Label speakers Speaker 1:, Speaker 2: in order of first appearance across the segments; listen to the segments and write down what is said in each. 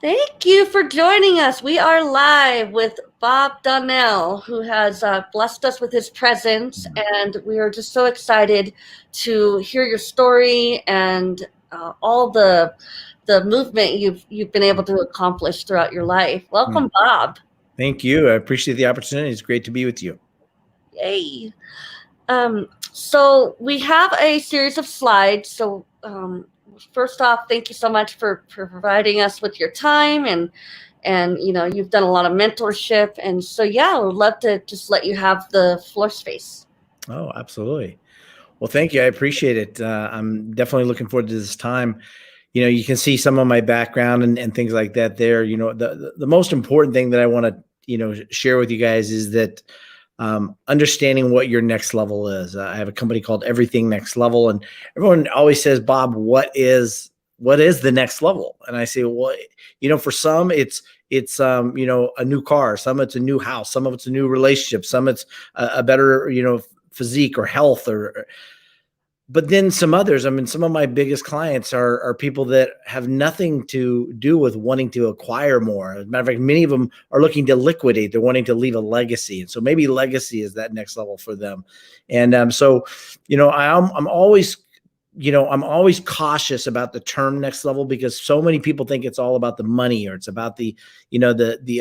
Speaker 1: Thank you for joining us. We are live with Bob Donnell, who has blessed us with his presence, and we are just so excited to hear your story and all the movement you've been able to accomplish throughout your life. Welcome, Bob.
Speaker 2: Thank you. I appreciate the opportunity. It's great to be with you.
Speaker 1: Yay! So we have a series of slides. So first off, thank you so much for providing us with your time and you've done a lot of mentorship, and so yeah, I would love to just let you have the floor space.
Speaker 2: Oh, absolutely. Well, thank you. I appreciate it. I'm definitely looking forward to this time. You can see some of my background and things like that there. The most important thing that I want to, share with you guys is that understanding what your next level is. I have a company called Everything Next Level, and everyone always says, Bob, what is the next level? And I say, well, for some it's a new car, some it's a new house, some of it's a new relationship, some it's a better, physique or health but then some others, I mean, some of my biggest clients are people that have nothing to do with wanting to acquire more. As a matter of fact, many of them are looking to liquidate. They're wanting to leave a legacy. And so maybe legacy is that next level for them. And so, I'm always, I'm always cautious about the term next level, because so many people think it's all about the money, or it's about the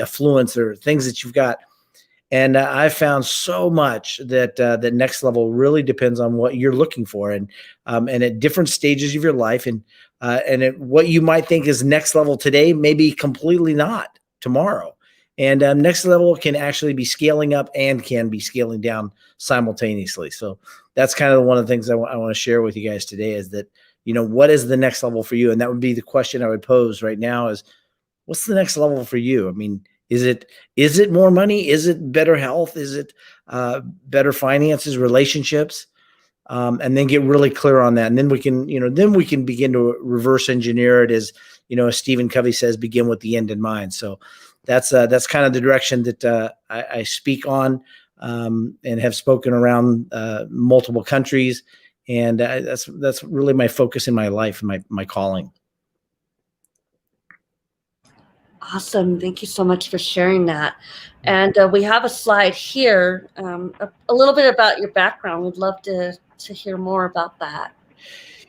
Speaker 2: affluence or things that you've got. And I found so much that the next level really depends on what you're looking for, and at different stages of your life, and what you might think is next level today may be completely not tomorrow. And next level can actually be scaling up and can be scaling down simultaneously. So that's kind of one of the things I want to share with you guys today, is that, what is the next level for you? And that would be the question I would pose right now is, what's the next level for you? I mean, is it more money? Is it better health? Is it better finances, relationships? And then get really clear on that. And then we can begin to reverse engineer it, as Stephen Covey says, begin with the end in mind. So that's kind of the direction that I speak on, and have spoken around multiple countries. And that's really my focus in my life and my calling.
Speaker 1: Awesome. Thank you so much for sharing that. And we have a slide here, a little bit about your background. We'd love to hear more about that.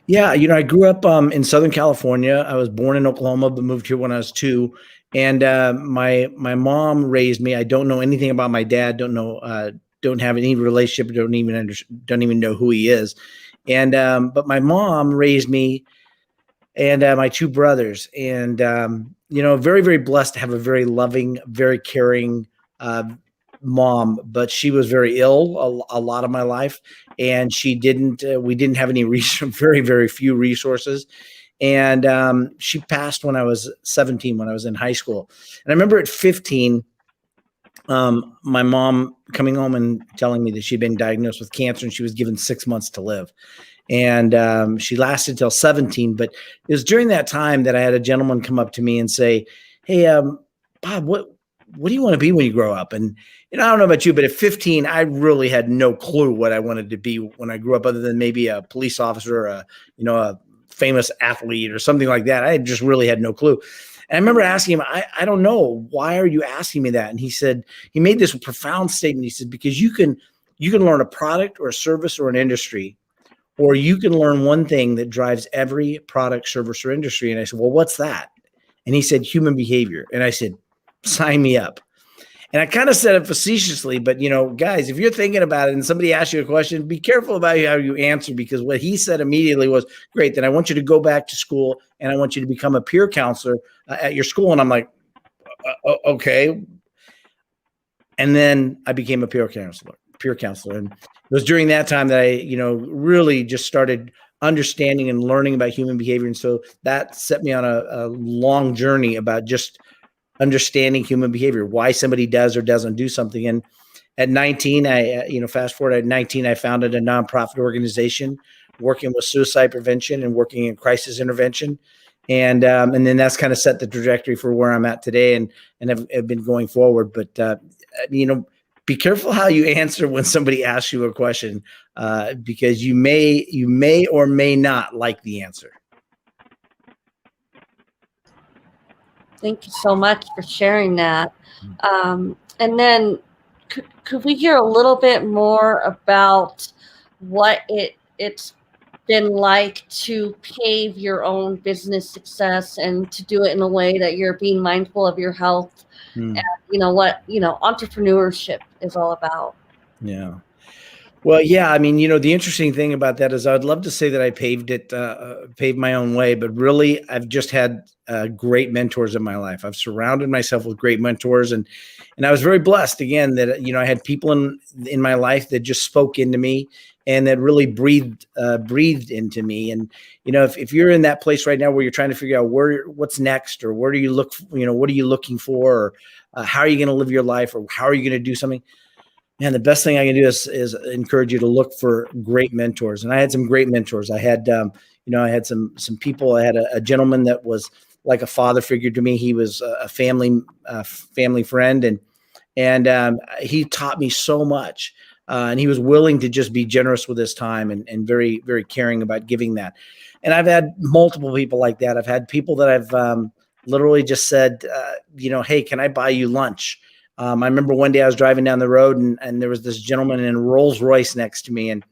Speaker 2: Yeah, I grew up in Southern California. I was born in Oklahoma, but moved here when I was 2. And my mom raised me. I don't know anything about my dad. Don't have any relationship. Don't even know who he is. And but my mom raised me and my 2 brothers. And very, very blessed to have a very loving, very caring mom. But she was very ill a lot of my life, and we didn't have any very, very few resources. And she passed when I was 17, when I was in high school. And I remember at 15, my mom coming home and telling me that she'd been diagnosed with cancer and she was given 6 months to live. And she lasted till 17. But it was during that time that I had a gentleman come up to me and say, "Hey, Bob, what do you want to be when you grow up?" And I don't know about you, but at 15, I really had no clue what I wanted to be when I grew up, other than maybe a police officer, or a famous athlete or something like that. I just really had no clue. And I remember asking him, I don't know, why are you asking me that? And he made this profound statement. He said, because you can learn a product or a service or an industry, or you can learn one thing that drives every product, service, or industry. And I said, well, what's that? And he said, human behavior. And I said, sign me up. And I kind of said it facetiously, but guys, if you're thinking about it and somebody asks you a question, be careful about how you answer, because what he said immediately was, great, then I want you to go back to school and I want you to become a peer counselor at your school. And I'm like, okay. And then I became a peer counselor. And it was during that time that I, really just started understanding and learning about human behavior. And so that set me on a long journey about just understanding human behavior, why somebody does or doesn't do something. And at 19, fast forward, at 19, I founded a nonprofit organization working with suicide prevention and working in crisis intervention. And then that's kind of set the trajectory for where I'm at today, and have been going forward. But, be careful how you answer when somebody asks you a question, because you may or may not like the answer.
Speaker 1: Thank you so much for sharing that. And then could we hear a little bit more about what it's been like to pave your own business success and to do it in a way that you're being mindful of your health and
Speaker 2: Mm,
Speaker 1: what entrepreneurship is all about?
Speaker 2: yeah. Well, yeah, I mean, the interesting thing about that is I'd love to say that I paved my own way, but really I've just had great mentors in my life. I've surrounded myself with great mentors, and I was very blessed again that, I had people in my life that just spoke into me and that really breathed into me. And, if you're in that place right now where you're trying to figure out what's next, or where do you look, what are you looking for, or how are you going to live your life, or how are you going to do something? Man, the best thing I can do is encourage you to look for great mentors. And I had some great mentors. I had, I had some people. I had a gentleman that was like a father figure to me. He was a family friend, and he taught me so much. And he was willing to just be generous with his time, and very, very caring about giving that. And I've had multiple people like that. I've had people that I've literally just said, hey, can I buy you lunch? I remember one day I was driving down the road, and there was this gentleman in a Rolls Royce next to me, and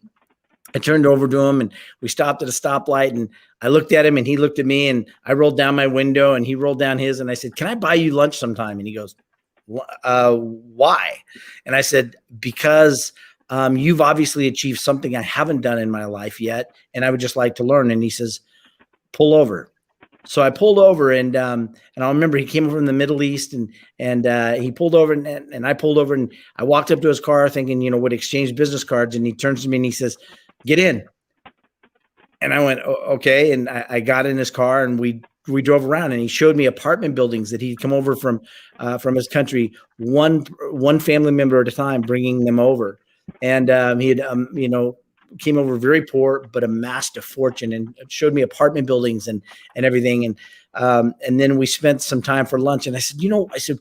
Speaker 2: I turned over to him, and we stopped at a stoplight, and I looked at him and he looked at me, and I rolled down my window and he rolled down his, and I said, can I buy you lunch sometime? And he goes, why? And I said, because you've obviously achieved something I haven't done in my life yet, and I would just like to learn. And he says, pull over. So I pulled over, and I remember he came over from the Middle East, and he pulled over, and I pulled over, and I walked up to his car thinking, would exchange business cards. And he turns to me and he says, get in. And I went, okay. And I got in his car, and we drove around, and he showed me apartment buildings that he'd come over from his country, one family member at a time, bringing them over. And he had, came over very poor, but amassed a fortune, and showed me apartment buildings and everything. And then we spent some time for lunch. And I said,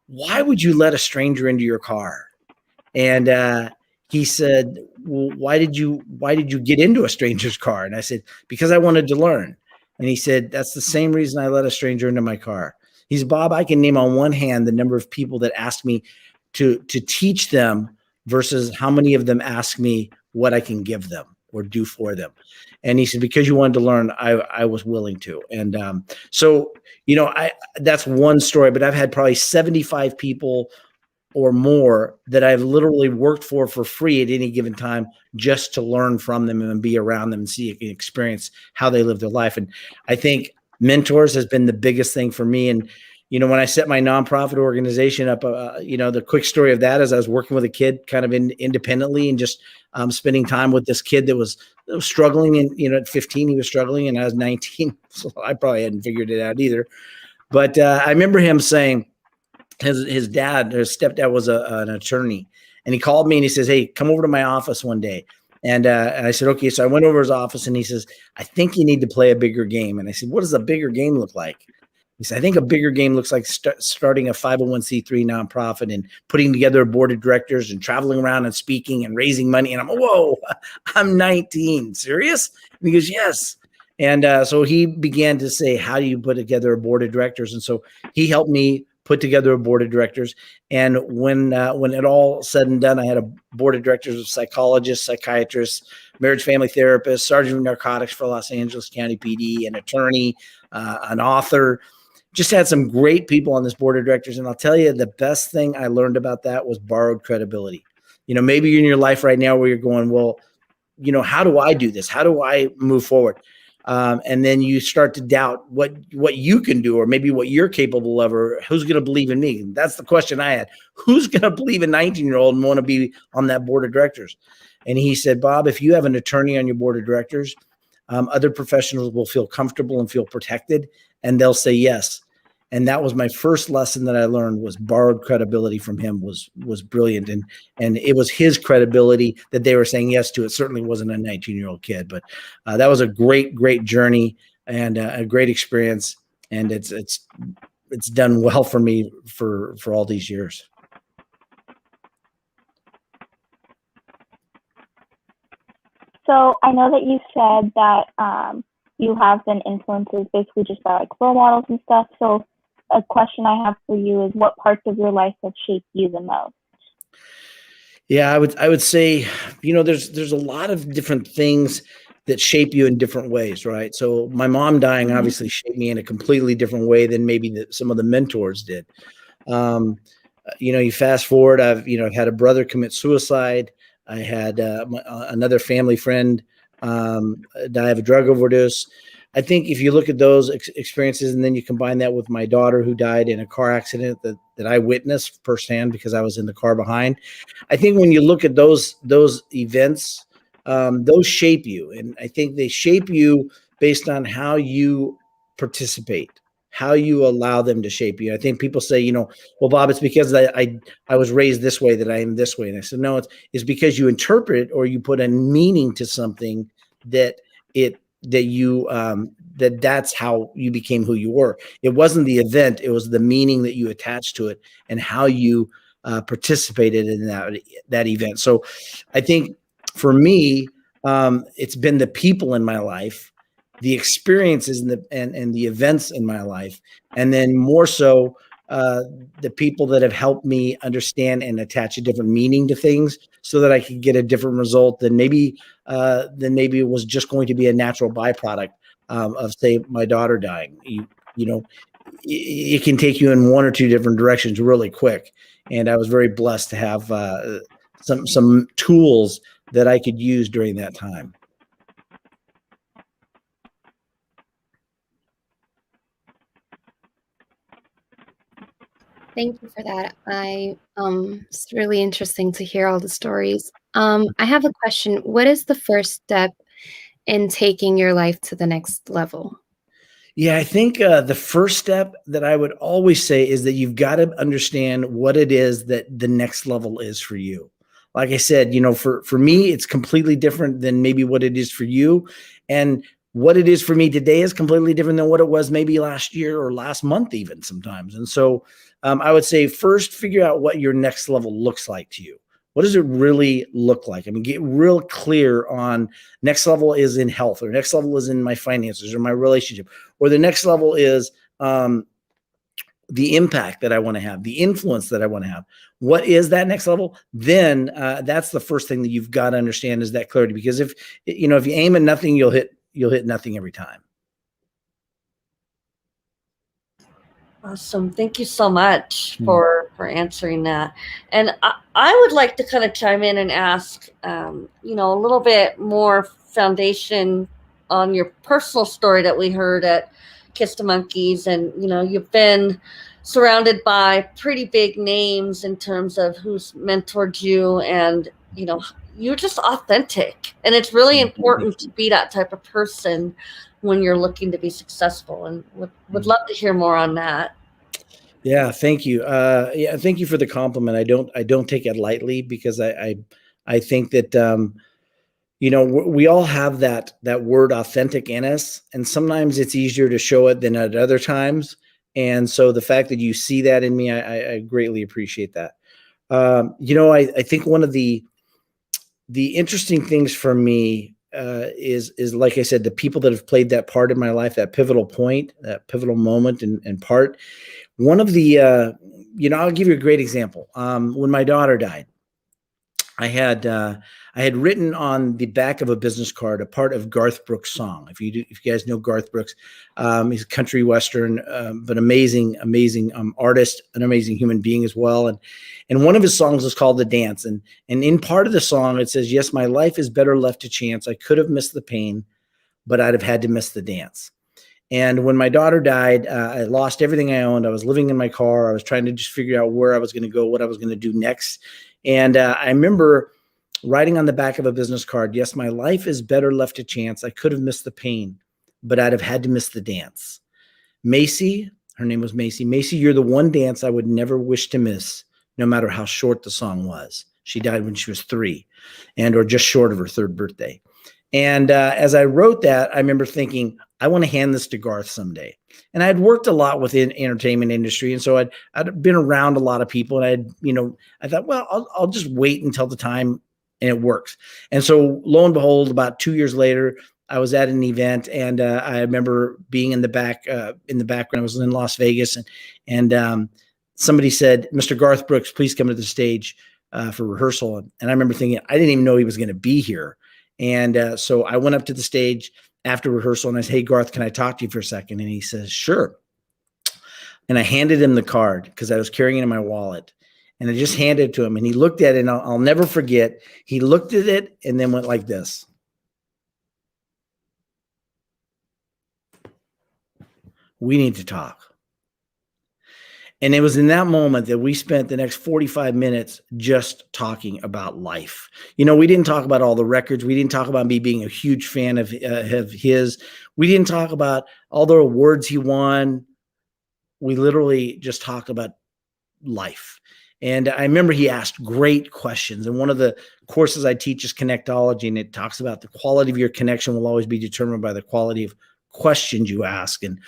Speaker 2: why would you let a stranger into your car? And he said, well, why did you get into a stranger's car? And I said, because I wanted to learn. And he said, that's the same reason I let a stranger into my car. He said, Bob, I can name on one hand the number of people that asked me to teach them versus how many of them ask me what I can give them or do for them. And he said, because you wanted to learn, I was willing to. And so, that's one story, but I've had probably 75 people or more that I've literally worked for free at any given time, just to learn from them and be around them and see and experience how they live their life. And I think mentors has been the biggest thing for me. And, when I set my nonprofit organization up, the quick story of that is I was working with a kid kind of independently, and just spending time with this kid that was struggling. And, at 15, he was struggling, and I was 19. So I probably hadn't figured it out either. But I remember him saying, his stepdad was an attorney, and he called me and he says, hey, come over to my office one day. And I said, okay. So I went over his office, and he says, I think you need to play a bigger game. And I said, what does a bigger game look like? He said, I think a bigger game looks like starting a 501c3 nonprofit and putting together a board of directors and traveling around and speaking and raising money. And I'm, whoa, I'm 19. Serious? And he goes, yes. And so he began to say, how do you put together a board of directors? And so he helped me put together a board of directors. And when it all said and done, I had a board of directors of psychologists, psychiatrists, marriage family therapists, sergeant of narcotics for Los Angeles County PD, an attorney, an author. Just had some great people on this board of directors. And I'll tell you, the best thing I learned about that was borrowed credibility. Maybe you're in your life right now where you're going, well, how do I do this? How do I move forward? And then you start to doubt what you can do, or maybe what you're capable of, or who's going to believe in me. That's the question I had. Who's going to believe a 19-year-old and want to be on that board of directors? And he said, Bob, if you have an attorney on your board of directors, other professionals will feel comfortable and feel protected, and they'll say yes. And that was my first lesson that I learned, was borrowed credibility from him was brilliant. And it was his credibility that they were saying yes to. It certainly wasn't a 19-year-old kid, but that was a great journey and a great experience. And it's done well for me for all these years.
Speaker 3: So I know that you said that you have been influences basically just by like role models and stuff. So a question I have for you is, what parts of your life have shaped you the most?
Speaker 2: Yeah, I would say, there's a lot of different things that shape you in different ways, right? So my mom dying obviously shaped me in a completely different way than maybe some of the mentors did. You fast forward, I've had a brother commit suicide. I had another family friend die of a drug overdose. I think if you look at those experiences and then you combine that with my daughter who died in a car accident that I witnessed firsthand because I was in the car behind, I think when you look at those events, those shape you. And I think they shape you based on how you participate, how you allow them to shape you. I think people say, well, Bob, it's because I was raised this way that I am this way. And I said, no, it's because you interpret or you put a meaning to something that's how you became who you were. It wasn't the event, it was the meaning that you attached to it and how you participated in that event. So I think for me, it's been the people in my life, the experiences and the events in my life, and then more so the people that have helped me understand and attach a different meaning to things so that I could get a different result than maybe it was just going to be a natural byproduct of, say, my daughter dying. It can take you in one or two different directions really quick. And I was very blessed to have some tools that I could use during that time.
Speaker 4: Thank you for that. It's really interesting to hear all the stories. I have a question. What is the first step in taking your life to the next level?
Speaker 2: Yeah, I think the first step that I would always say is that you've got to understand what it is that the next level is for you. Like I said, for me, it's completely different than maybe what it is for you. And what it is for me today is completely different than what it was maybe last year or last month even sometimes. And so I would say first figure out what your next level looks like to you. What does it really look like? I mean, get real clear on next level is in health, or next level is in my finances or my relationship, or the next level is the impact that I want to have, the influence that I want to have. What is that next level? Then that's the first thing that you've got to understand is that clarity. Because if you aim at nothing, you'll hit nothing every time.
Speaker 1: Awesome. Thank you so much for answering that. And I would like to kind of chime in and ask, a little bit more foundation on your personal story that we heard at Kiss the Monkeys. And, you've been surrounded by pretty big names in terms of who's mentored you, and, you're just authentic. And it's really important to be that type of person when you're looking to be successful, and would love to hear more on that.
Speaker 2: Yeah, thank you. Thank you for the compliment. I don't take it lightly, because I think that we all have that word authentic in us, and sometimes it's easier to show it than at other times. And so the fact that you see that in me, I greatly appreciate that. I think one of the interesting things for me is like I said, the people that have played that part in my life, that pivotal point, that pivotal moment and part. One of the, I'll give you a great example. When my daughter died, I had written on the back of a business card a part of Garth Brooks' song. If you guys know Garth Brooks, he's a country western, but amazing artist, an amazing human being as well. And one of his songs is called "The Dance." And in part of the song, it says, "Yes, my life is better left to chance. I could have missed the pain, but I'd have had to miss the dance." And when my daughter died, I lost everything I owned. I was living in my car. I was trying to just figure out where I was going to go, what I was going to do next. And I remember writing on the back of a business card, "Yes, my life is better left to chance. I could have missed the pain, but I'd have had to miss the dance. Macy," her name was Macy. "Macy, you're the one dance I would never wish to miss, no matter how short the song was." She died when she was 3 or just short of her 3rd birthday. And as I wrote that, I remember thinking, I want to hand this to Garth someday. And I had worked a lot within entertainment industry. And so I'd been around a lot of people, and I thought, well, I'll just wait until the time, and it works. And so lo and behold, about 2 years later, I was at an event, and I remember being in the background. I was in Las Vegas, and somebody said, "Mr. Garth Brooks, please come to the stage for rehearsal." And I remember thinking, I didn't even know he was going to be here. And so I went up to the stage after rehearsal, and I said, "Hey, Garth, can I talk to you for a second?" And he says, "Sure." And I handed him the card because I was carrying it in my wallet. And I just handed it to him, and he looked at it, and I'll never forget. He looked at it and then went like this. "We need to talk." And it was in that moment that we spent the next 45 minutes just talking about life. You know, we didn't talk about all the records. We didn't talk about me being a huge fan of his. We didn't talk about all the awards he won. We literally just talked about life. And I remember he asked great questions. And one of the courses I teach is Connectology, and it talks about the quality of your connection will always be determined by the quality of questions you ask. And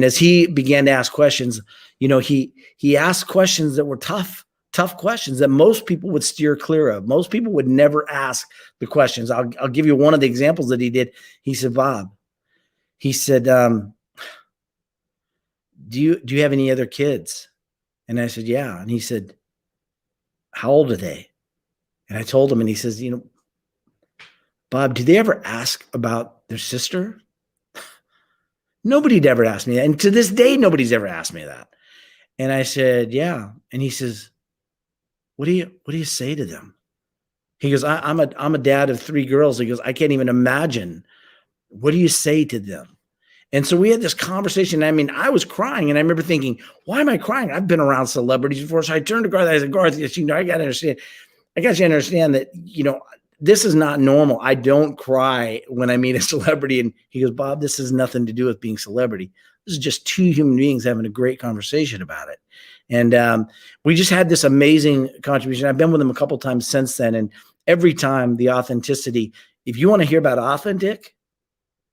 Speaker 2: as he began to ask questions, you know, he asked questions that were tough questions that most people would steer clear of. Most people would never ask the questions. I'll give you one of the examples that he did. He said, "Bob," he said, do you have any other kids?" And I said, "Yeah." And he said, "How old are they?" And I told him, and he says, "You know, Bob, do they ever ask about their sister?" Nobody'd ever asked me that. And to this day, nobody's ever asked me that. And I said, "Yeah." And he says, what do you say to them?" He goes, I'm a dad of 3 girls. He goes, "I can't even imagine. What do you say to them?" And so we had this conversation. I mean, I was crying, and I remember thinking, why am I crying? I've been around celebrities before. So I turned to Garth. I said, "Garth, you know, I got you to understand that, you know, this is not normal. I don't cry when I meet a celebrity." And he goes, "Bob, this has nothing to do with being celebrity. This is just 2 human beings having a great conversation about it." And we just had this amazing contribution. I've been with him a couple times since then. And every time the authenticity, if you want to hear about authentic,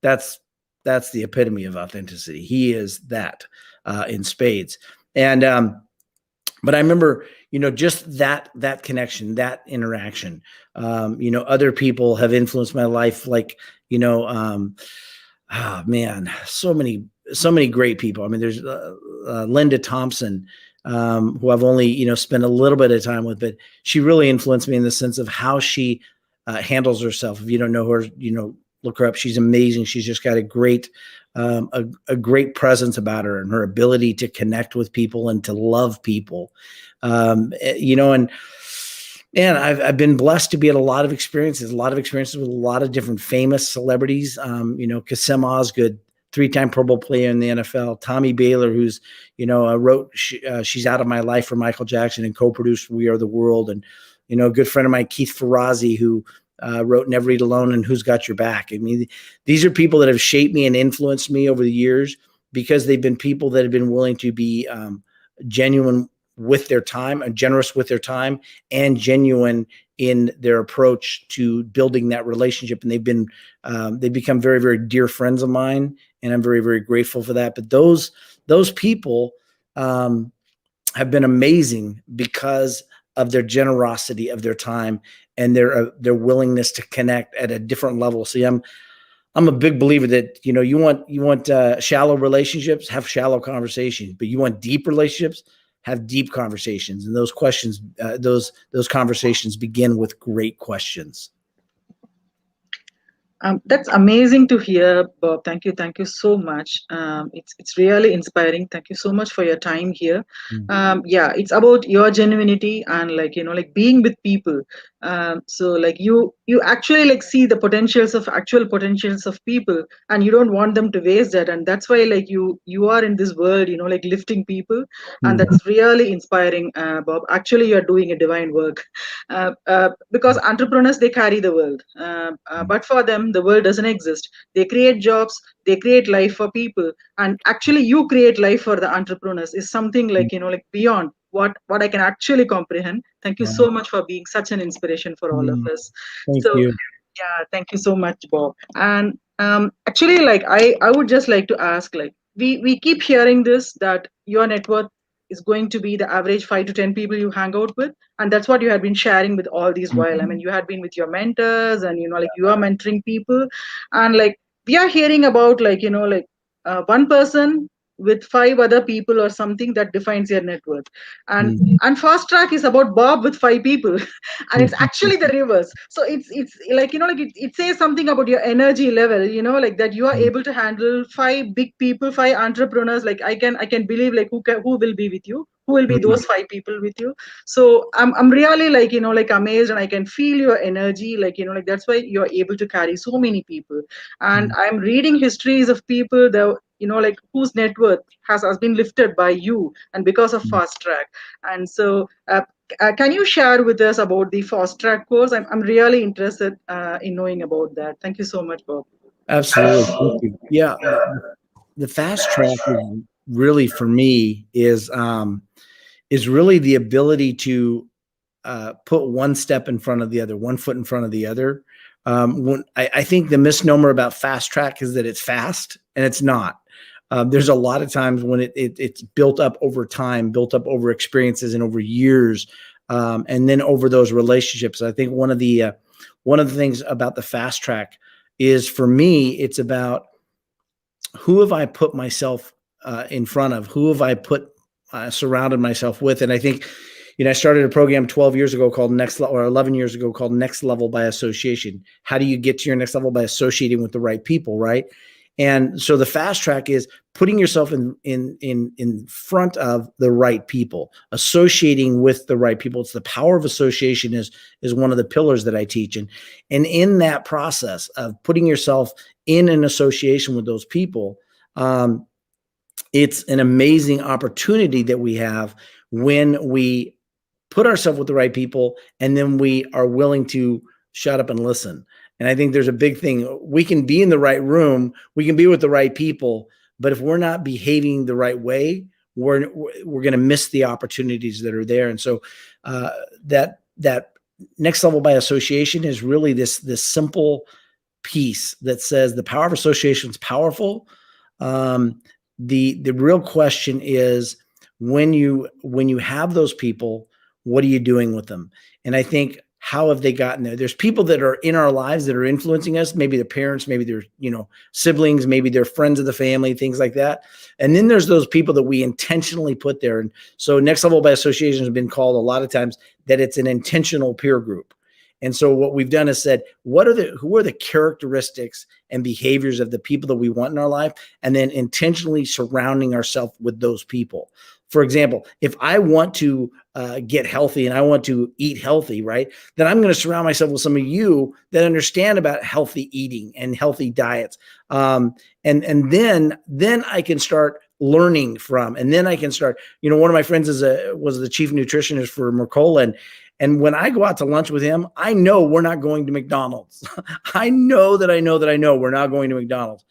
Speaker 2: that's the epitome of authenticity. He is that in spades. And but I remember, you know, just that connection, that interaction. You know, other people have influenced my life, like, you know, oh man, so many great people. I mean, there's Linda Thompson, who I've only, you know, spent a little bit of time with, but she really influenced me in the sense of how she handles herself. If you don't know her, you know, look her up. She's amazing. She's just got a great presence about her, and her ability to connect with people and to love people. You know, and I've been blessed to be at a lot of experiences with a lot of different famous celebrities. You know, Kasem Osgood, 3-time Pro Bowl player in the NFL. Tommy Baylor, who's, you know, wrote She's Out of My Life for Michael Jackson and co-produced We Are the World. And, you know, a good friend of mine, Keith Ferrazzi, who wrote Never Eat Alone and Who's Got Your Back. I mean, these are people that have shaped me and influenced me over the years, because they've been people that have been willing to be genuine with their time, generous with their time, and genuine in their approach to building that relationship. And they've become very, very dear friends of mine, and I'm very, very grateful for that. But those people have been amazing because of their generosity of their time and their willingness to connect at a different level. See, I'm a big believer that, you know, you want shallow relationships, have shallow conversations, but you want deep relationships, have deep conversations. And those questions, those conversations begin with great questions.
Speaker 5: That's amazing to hear, Bob. Thank you so much. It's really inspiring. Thank you so much for your time here. Yeah, it's about your genuinity and, like, you know, like being with people. So like you actually like see the actual potentials of people, and you don't want them to waste that. And that's why like you are in this world, you know, like lifting people, and that's really inspiring, Bob. Actually, you are doing a divine work, because entrepreneurs, they carry the world, but for them the world doesn't exist. They create jobs, they create life for people, and actually you create life for the entrepreneurs is something like, you know, like beyond what I can actually comprehend. Thank you so much for being such an inspiration for all of us.
Speaker 2: Thank you.
Speaker 5: Yeah, thank you so much, Bob. And actually, like I would just like to ask, like we keep hearing this, that your net worth is going to be the average 5 to 10 people you hang out with, and that's what you had been sharing with all these while. I mean, you had been with your mentors, and like you are mentoring people, and like we are hearing about like like one person with 5 other people or something that defines your net worth. And fast track is about Bob with 5 people and it's actually the reverse. So it's like like it says something about your energy level, like that you are able to handle 5 big people, 5 entrepreneurs. Like I can believe like who will be with you, who will be those 5 people with you. So I'm really like like amazed, and I can feel your energy, like like that's why you're able to carry so many people. And I'm reading histories of people that like whose net worth has been lifted by you and because of fast track. And so can you share with us about the fast track course? I'm really interested in knowing about that. Thank you so much, Bob.
Speaker 2: Absolutely. Thank you. Yeah. The fast track is really, for me, is really the ability to put one step in front of the other, one foot in front of the other. When I think the misnomer about fast track is that it's fast, and it's not. There's a lot of times when it's built up over time, built up over experiences and over years, and then over those relationships. I think one of the things about the fast track is, for me, it's about who have I put myself in front of, who have I surrounded myself with. And I think, I started a program 12 years ago called or 11 years ago called Next Level by Association. How do you get to your next level? By associating with the right people, right? And so the fast track is putting yourself in front of the right people, associating with the right people. It's the power of association is one of the pillars that I teach. And in that process of putting yourself in an association with those people, it's an amazing opportunity that we have when we put ourselves with the right people, and then we are willing to shut up and listen. And I think there's a big thing. We can be in the right room, we can be with the right people, but if we're not behaving the right way, we're going to miss the opportunities that are there. And so that next level by association is really this simple piece that says the power of association is powerful. The real question is, when you have those people, what are you doing with them? And I think, how have they gotten there? There's people that are in our lives that are influencing us. Maybe their parents, maybe their siblings, maybe they're friends of the family, things like that. And then there's those people that we intentionally put there. And so Next Level by Association has been called a lot of times that it's an intentional peer group. And so what we've done is said, who are the characteristics and behaviors of the people that we want in our life, and then intentionally surrounding ourselves with those people. For example, if I want to get healthy and I want to eat healthy, right, then I'm going to surround myself with some of you that understand about healthy eating and healthy diets. And then I can start learning from, and then I can start, one of my friends was the chief nutritionist for Mercola. And when I go out to lunch with him, I know we're not going to McDonald's. I know we're not going to McDonald's.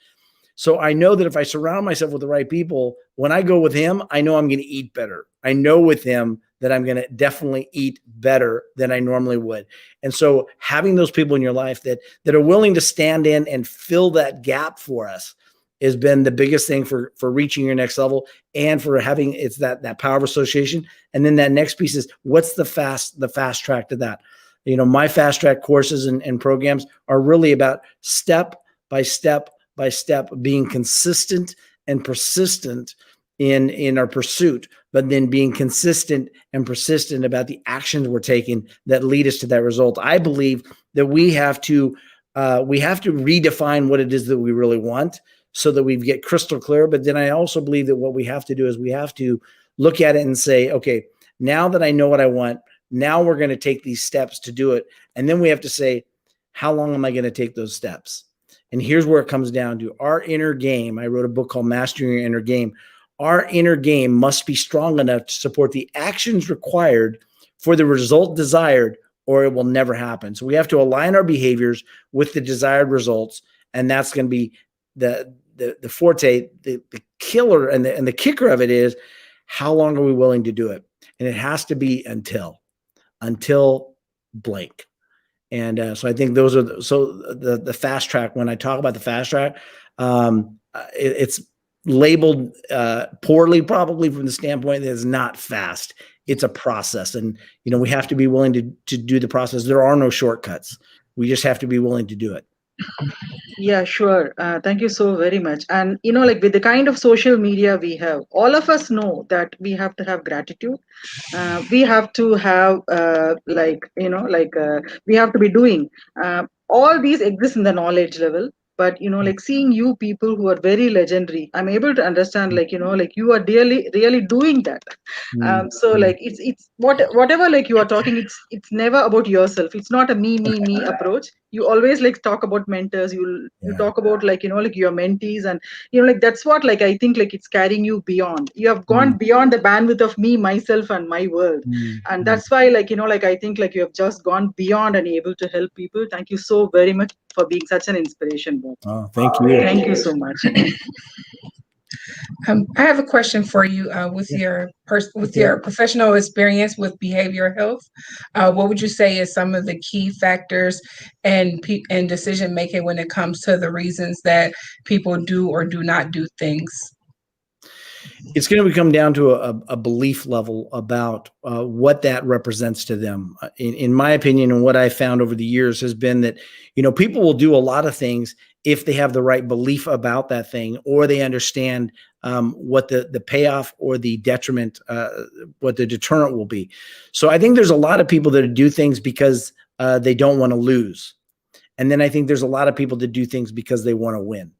Speaker 2: So I know that if I surround myself with the right people, when I go with him, I know I'm going to eat better. I know with him that I'm going to definitely eat better than I normally would. And so having those people in your life that are willing to stand in and fill that gap for us has been the biggest thing for reaching your next level, and for having, it's that power of association. And then that next piece is, what's the fast track to that? My fast track courses and programs are really about step by step by step, being consistent and persistent in our pursuit, but then being consistent and persistent about the actions we're taking that lead us to that result. I believe that we have to redefine what it is that we really want, so that we get crystal clear. But then I also believe that what we have to do is we have to look at it and say, okay, now that I know what I want, now we're going to take these steps to do it. And then we have to say, how long am I going to take those steps? And here's where it comes down to our inner game. I wrote a book called Mastering Your Inner Game. Our inner game must be strong enough to support the actions required for the result desired, or it will never happen. So we have to align our behaviors with the desired results. And that's going to be the forte, the killer, and the kicker of it is, how long are we willing to do it? And it has to be until blank. And so I think those are the fast track. When I talk about the fast track, it's labeled poorly, probably from the standpoint that it's not fast. It's a process, and we have to be willing to do the process. There are no shortcuts. We just have to be willing to do it.
Speaker 5: Yeah, sure. Thank you so very much. And like with the kind of social media we have, all of us know that we have to have gratitude. We have to have we have to be doing. All these exist in the knowledge level. But like seeing you people who are very legendary, I'm able to understand like you are really doing that. So like it's whatever like you are talking, it's never about yourself. It's not a me approach. You always like talk about mentors. You talk about like like your mentees, and like that's what like I think like it's carrying you beyond. You have gone beyond the bandwidth of me, myself, and my world, and that's why like like I think like you have just gone beyond and able to help people. Thank you so very much for being such an inspiration, Bob.
Speaker 2: Oh, thank you.
Speaker 5: Thank you so much.
Speaker 6: I have a question for you with your professional experience with behavioral health. What would you say is some of the key factors and decision making when it comes to the reasons that people do or do not do things?
Speaker 2: It's going to come down to a belief level about what that represents to them. In my opinion, and what I found over the years has been that, people will do a lot of things if they have the right belief about that thing, or they understand what the payoff or the detriment, what the deterrent will be. So I think there's a lot of people that do things because they don't want to lose. And then I think there's a lot of people that do things because they want to win.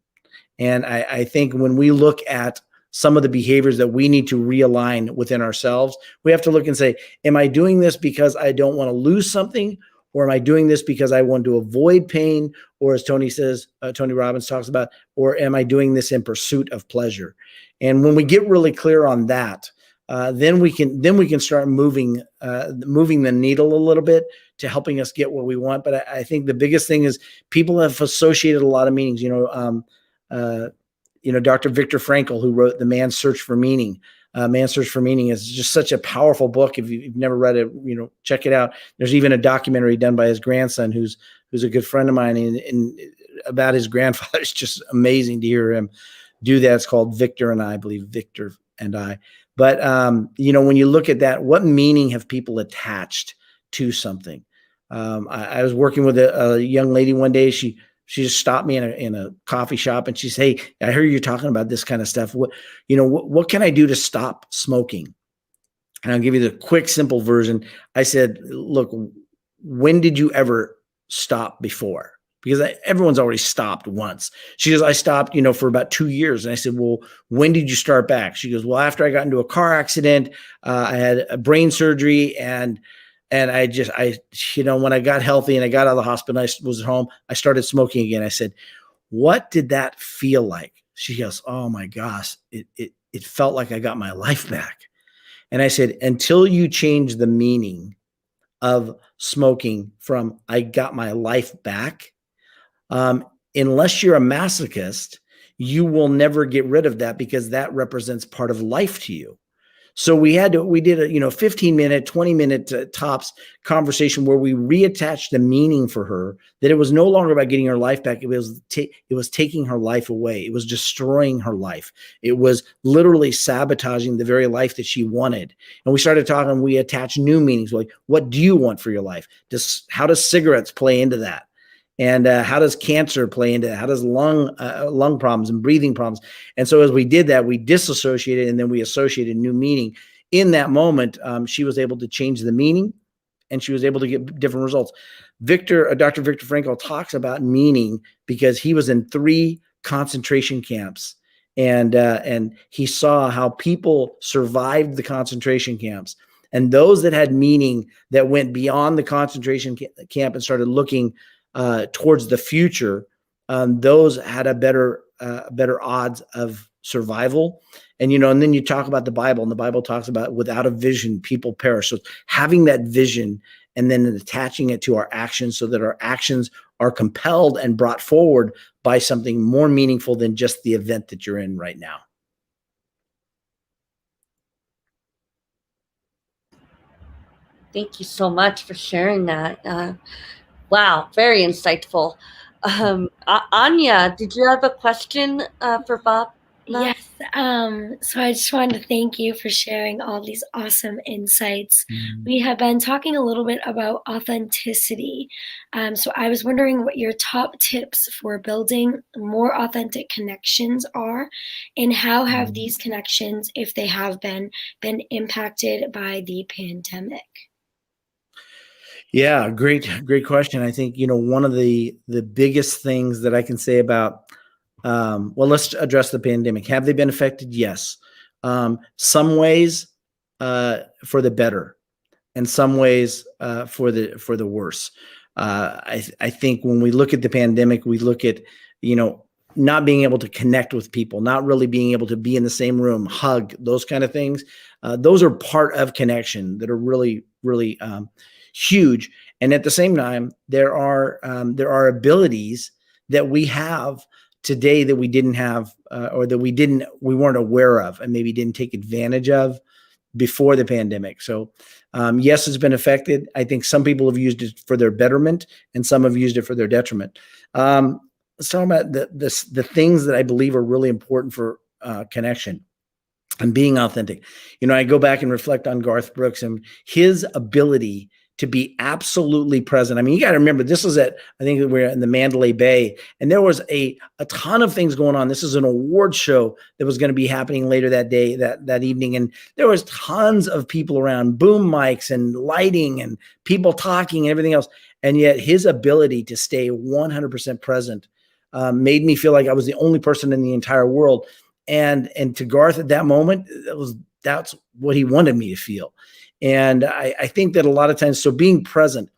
Speaker 2: And I think when we look at some of the behaviors that we need to realign within ourselves, we have to look and say, am I doing this because I don't want to lose something? Or am I doing this because I want to avoid pain? Or as Tony says, Tony Robbins talks about, or am I doing this in pursuit of pleasure? And when we get really clear on that, then we can start moving the needle a little bit to helping us get what we want. But I think the biggest thing is people have associated a lot of meanings. Dr. Viktor Frankl, who wrote The Man's Search for Meaning. Man's Search for Meaning is just such a powerful book. If you've never read it, check it out. There's even a documentary done by his grandson, who's a good friend of mine, and about his grandfather. It's just amazing to hear him do that. It's called Victor and I believe, Victor and I. But, when you look at that, what meaning have people attached to something? I was working with a young lady one day. She just stopped me in a coffee shop, and she said, "Hey, I heard you talking about this kind of stuff. What can I do to stop smoking?" And I'll give you the quick, simple version. I said, "Look, when did you ever stop before? Because everyone's already stopped once." She goes, "I stopped, for about 2 years." And I said, "Well, when did you start back?" She goes, "Well, after I got into a car accident, I had a brain surgery, and when I got healthy and I got out of the hospital, I was at home, I started smoking again." I said, "What did that feel like?" She goes, "Oh my gosh, it felt like I got my life back." And I said, until you change the meaning of smoking from "I got my life back," unless you're a masochist, you will never get rid of that, because that represents part of life to you. So we did a 15-minute, 20-minute tops conversation where we reattached the meaning for her, that it was no longer about getting her life back. It was taking her life away. It was destroying her life. It was literally sabotaging the very life that she wanted. And we started talking, we attached new meanings, like, what do you want for your life? How does cigarettes play into that? And how does cancer play into that? How does lung problems and breathing problems? And so as we did that, we disassociated, and then we associated new meaning. In that moment, she was able to change the meaning, and she was able to get different results. Dr. Viktor Frankl talks about meaning because he was in 3 concentration camps, and he saw how people survived the concentration camps. And those that had meaning, that went beyond the concentration camp and started looking towards the future, those had a better odds of survival. And and then you talk about the Bible, and the Bible talks about, without a vision, people perish. So having that vision and then attaching it to our actions, so that our actions are compelled and brought forward by something more meaningful than just the event that you're in right now.
Speaker 1: Thank you so much for sharing that. Wow, very insightful. Anya, did you have a question for Bob? Love?
Speaker 7: Yes. So I just wanted to thank you for sharing all these awesome insights. We have been talking a little bit about authenticity. So I was wondering what your top tips for building more authentic connections are, and how have these connections, if they have been impacted by the pandemic?
Speaker 2: Yeah, great question. I think, one of the biggest things that I can say about, well, let's address the pandemic. Have they been affected? Yes. Some ways for the better, and some ways for the worse. I think when we look at the pandemic, we look at, not being able to connect with people, not really being able to be in the same room, hug, those kind of things. Those are part of connection that are really, really huge. And at the same time, there are abilities that we have today that we didn't have, or that we weren't aware of, and maybe didn't take advantage of before the pandemic. So yes, it's been affected. I think some people have used it for their betterment, and some have used it for their detriment. Let's talk about the things that I believe are really important for connection and being authentic. I go back and reflect on Garth Brooks and his ability to be absolutely present. I mean, you got to remember, this was I think we're in the Mandalay Bay, and there was a ton of things going on. This is an award show that was going to be happening later that day, that evening. And there was tons of people around, boom mics and lighting and people talking and everything else. And yet his ability to stay 100% present made me feel like I was the only person in the entire world. And to Garth at that moment, that's what he wanted me to feel. And I think that a lot of times, so being present,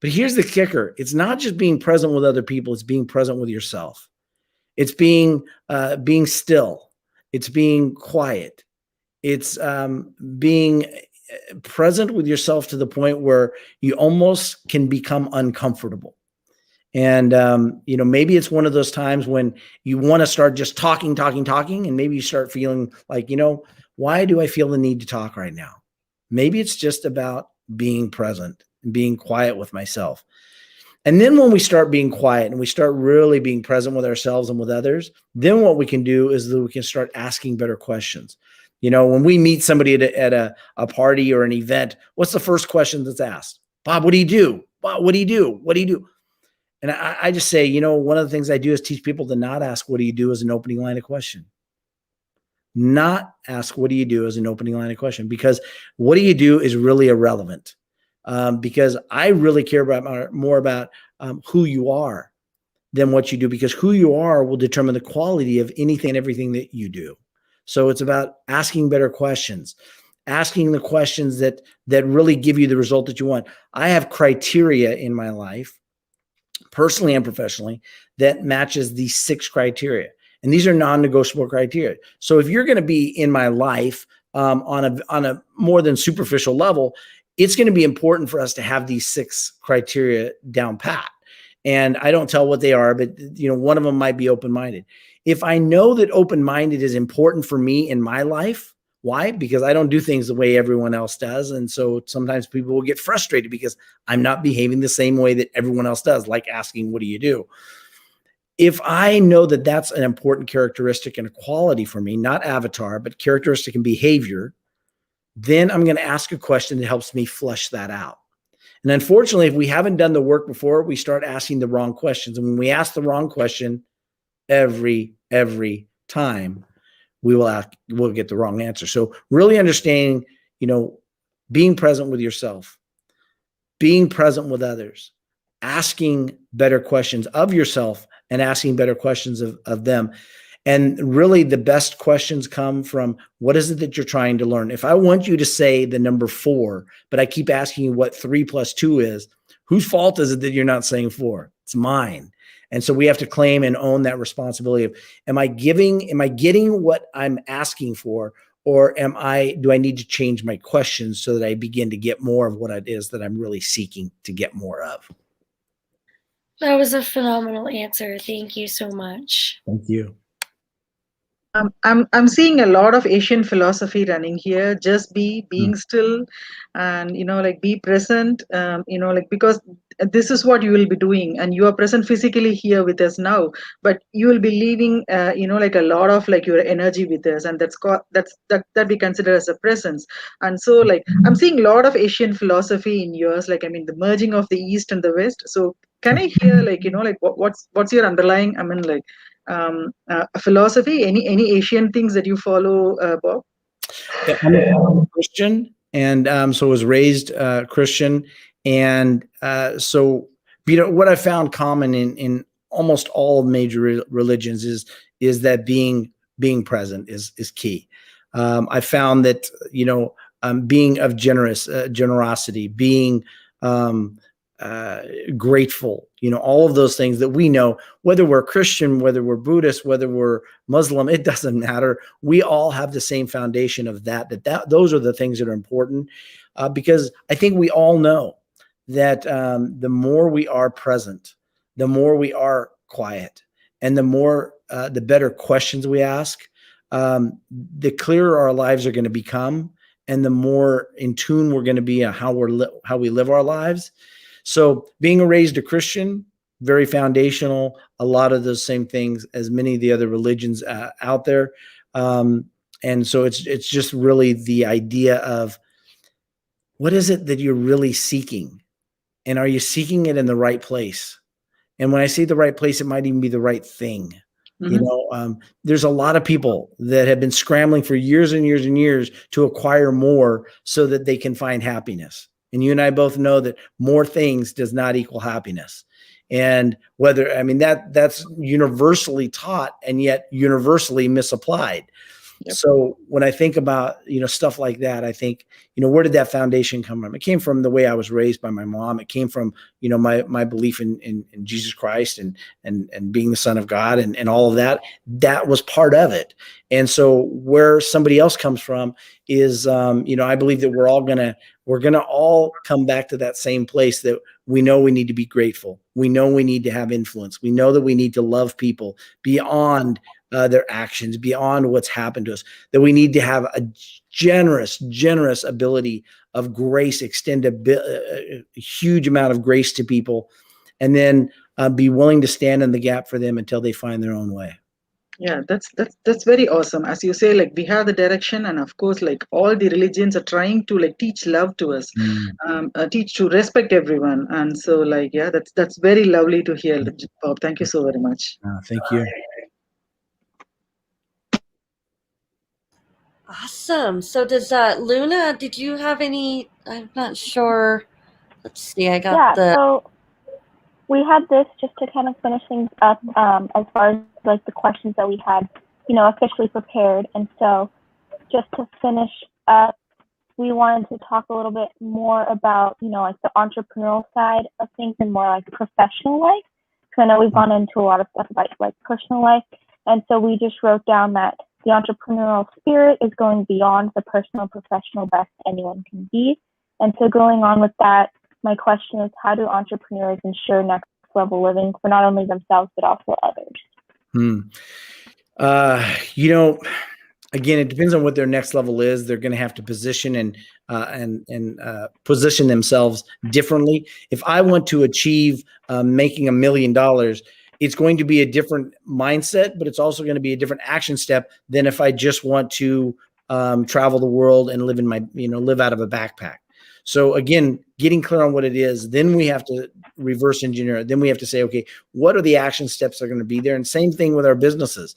Speaker 2: but here's the kicker. It's not just being present with other people. It's being present with yourself. It's being still. It's being quiet. It's being present with yourself to the point where you almost can become uncomfortable. And, maybe it's one of those times when you want to start just talking, and maybe you start feeling like, why do I feel the need to talk right now? Maybe it's just about being present and being quiet with myself. And then when we start being quiet and we start really being present with ourselves and with others, then what we can do is that we can start asking better questions. When we meet somebody at a party or an event, what's the first question that's asked? Bob, what do you do? Bob, what do you do? What do you do? And I just say, one of the things I do is teach people to not ask, what do you do, as an opening line of question. Not ask, what do you do, as an opening line of question, because what do you do is really irrelevant. Because I really care more about who you are than what you do, because who you are will determine the quality of anything and everything that you do. So it's about asking better questions, asking the questions that really give you the result that you want. I have criteria in my life, personally and professionally, that matches these 6 criteria. And these are non-negotiable criteria. So if you're going to be in my life on a more than superficial level, it's going to be important for us to have these 6 criteria down pat. And I don't tell what they are, but one of them might be open-minded. If I know that open-minded is important for me in my life, why? Because I don't do things the way everyone else does. And so sometimes people will get frustrated because I'm not behaving the same way that everyone else does, like asking, what do you do? If I know that that's an important characteristic and a quality for me, not avatar, but characteristic and behavior, then I'm going to ask a question that helps me flush that out. And unfortunately, if we haven't done the work before, we start asking the wrong questions. And when we ask the wrong question, every time, we'll get the wrong answer. So really understanding, being present with yourself, being present with others, asking better questions of yourself and asking better questions of them. And really the best questions come from, what is it that you're trying to learn? If I want you to say the number 4, but I keep asking you what 3 + 2 is, whose fault is it that you're not saying 4? It's mine. And so we have to claim and own that responsibility of, am I getting what I'm asking for, or do I need to change my questions so that I begin to get more of what it is that I'm really seeking to get more of?
Speaker 7: That was a phenomenal answer. Thank you so much.
Speaker 2: Thank you.
Speaker 5: I'm seeing a lot of Asian philosophy running here. Just being still, and be present. Because this is what you will be doing, and you are present physically here with us now, but you will be leaving like a lot of like your energy with us, and that we consider as a presence. And so like I'm seeing a lot of Asian philosophy in yours, like I mean the merging of the East and the West. So can I hear like like what's your underlying, I mean like philosophy, any Asian things that you follow, Bob?
Speaker 2: Yeah, I'm a Christian, and so was raised Christian, and so what I found common in almost all major religions is that being present is key. I found that being of generosity, being grateful, all of those things that we know, whether we're Christian, whether we're Buddhist, whether we're Muslim, it doesn't matter. We all have the same foundation of that those are the things that are important, because I think we all know that the more we are present, the more we are quiet, and the better questions we ask, the clearer our lives are going to become, and the more in tune we're going to be on how we live our lives. So being raised a Christian, very foundational, a lot of those same things as many of the other religions out there. And so it's just really the idea of what is it that you're really seeking? And are you seeking it in the right place? And when I say the right place, it might even be the right thing. There's a lot of people that have been scrambling for years and years and years to acquire more so that they can find happiness. And you and I both know that more things does not equal happiness. And that's universally taught and yet universally misapplied. Yep. So when I think about, stuff like that, I think, where did that foundation come from? It came from the way I was raised by my mom. It came from, my belief in Jesus Christ and being the Son of God and all of that. That was part of it. And so where somebody else comes from is, I believe that we're going to all come back to that same place, that we know we need to be grateful. We know we need to have influence. We know that we need to love people beyond their actions, beyond what's happened to us, that we need to have a generous ability of grace, extend a huge amount of grace to people, and then be willing to stand in the gap for them until they find their own way.
Speaker 5: Yeah, that's very awesome. As you say, like we have the direction, and of course, like all the religions are trying to like teach love to us, teach to respect everyone, and so like that's very lovely to hear, Bob. Thank you so very much.
Speaker 2: Thank you.
Speaker 1: Awesome. So does Luna, did you have any, I'm not sure. Let's see, I got
Speaker 3: so we had this just to kind of finish things up, as far as like the questions that we had, officially prepared. And so just to finish up, we wanted to talk a little bit more about, like the entrepreneurial side of things and more like professional life. So I know we've gone into a lot of stuff about like personal life. And so we just wrote down that the entrepreneurial spirit is going beyond the personal and professional best anyone can be. And so going on with that, my question is, how do entrepreneurs ensure next level living for not only themselves, but also others?
Speaker 2: Again, it depends on what their next level is. They're going to have to position and position themselves differently. If I want to achieve making $1 million, it's going to be a different mindset, but it's also going to be a different action step than if I just want to travel the world and live in live out of a backpack. So again, getting clear on what it is, then we have to reverse engineer it. Then we have to say, okay, what are the action steps that are going to be there? And same thing with our businesses.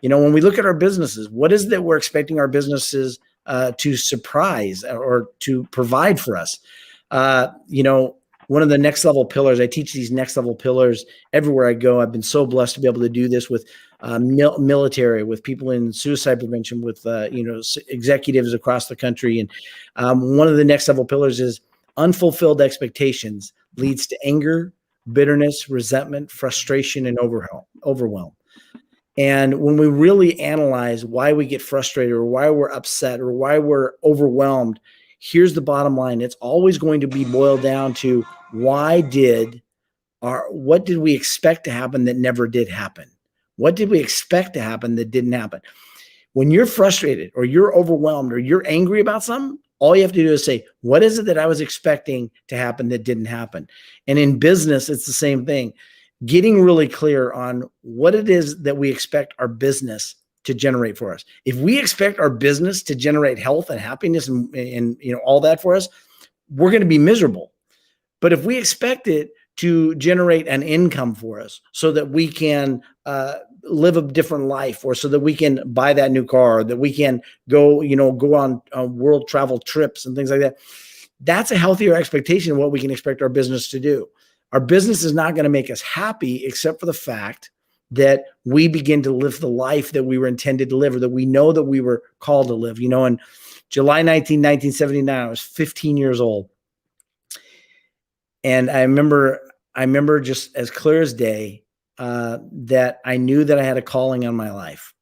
Speaker 2: When we look at our businesses, what is it that we're expecting our businesses to surprise or to provide for us? One of the next level pillars, I teach these next level pillars everywhere I go. I've been so blessed to be able to do this with military, with people in suicide prevention, with executives across the country. And one of the next level pillars is unfulfilled expectations leads to anger, bitterness, resentment, frustration, and overwhelm. And when we really analyze why we get frustrated or why we're upset or why we're overwhelmed, here's the bottom line. It's always going to be boiled down to what did we expect to happen that never did happen? What did we expect to happen that didn't happen? When you're frustrated or you're overwhelmed or you're angry about something, All you have to do is say, what is it that I was expecting to happen that didn't happen? And in business, it's the same thing. Getting really clear on what it is that we expect our business to generate for us. If we expect our business to generate health and happiness and all that for us, we're going to be miserable. But if we expect it to generate an income for us so that we can live a different life, or so that we can buy that new car, or that we can go on world travel trips and things like that, that's a healthier expectation of what we can expect our business to do. Our business is not going to make us happy except for the fact that we begin to live the life that we were intended to live, or that we know that we were called to live. In July 1979, I was 15 years old. And I remember just as clear as day that I knew that I had a calling on my life.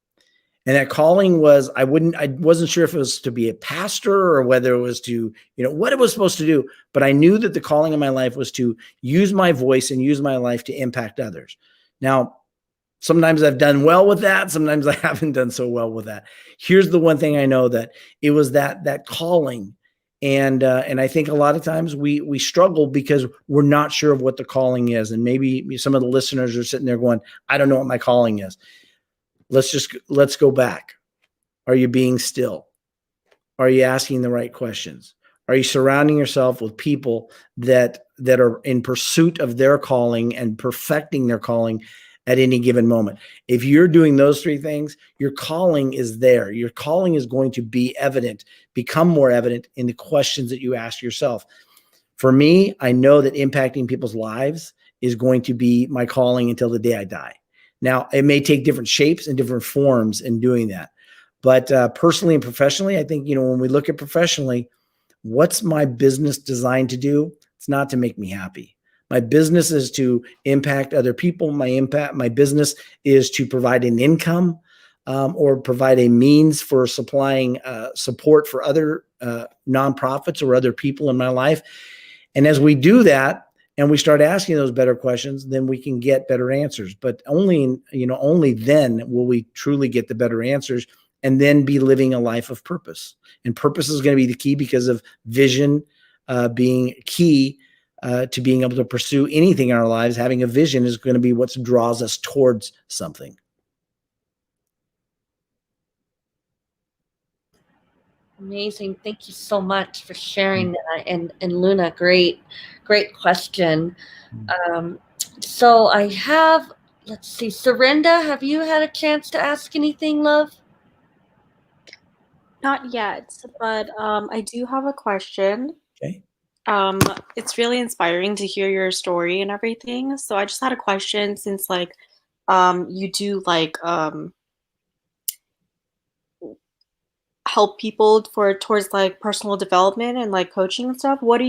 Speaker 2: And that calling was, I wasn't sure if it was to be a pastor or whether it was to, what it was supposed to do. But I knew that the calling of my life was to use my voice and use my life to impact others. Now, sometimes I've done well with that. Sometimes I haven't done so well with that. Here's the one thing I know, that it was that calling. And I think a lot of times we struggle because we're not sure of what the calling is. And maybe some of the listeners are sitting there going, I don't know what my calling is. Let's go back. Are you being still? Are you asking the right questions? Are you surrounding yourself with people that are in pursuit of their calling and perfecting their calling at any given moment? If you're doing those three things, your calling is there. Your calling is going to be evident, become more evident in the questions that you ask yourself. For me, I know that impacting people's lives is going to be my calling until the day I die. Now, it may take different shapes and different forms in doing that. But personally and professionally, I think, when we look at professionally, what's my business designed to do? It's not to make me happy. My business is to impact other people. My business is to provide an income or provide a means for supplying support for other nonprofits or other people in my life. And as we do that, and we start asking those better questions, then we can get better answers. But only then will we truly get the better answers, and then be living a life of purpose. And purpose is going to be the key, because of vision being key to being able to pursue anything in our lives. Having a vision is going to be what draws us towards something.
Speaker 1: Amazing. Thank you so much for sharing that. And Luna, great question. So I have, let's see, Sirinda, have you had a chance to ask anything, love?
Speaker 8: Not yet, but I do have a question.
Speaker 2: Okay.
Speaker 8: It's really inspiring to hear your story and everything. So I just had a question, since you do help people towards personal development and coaching and stuff. What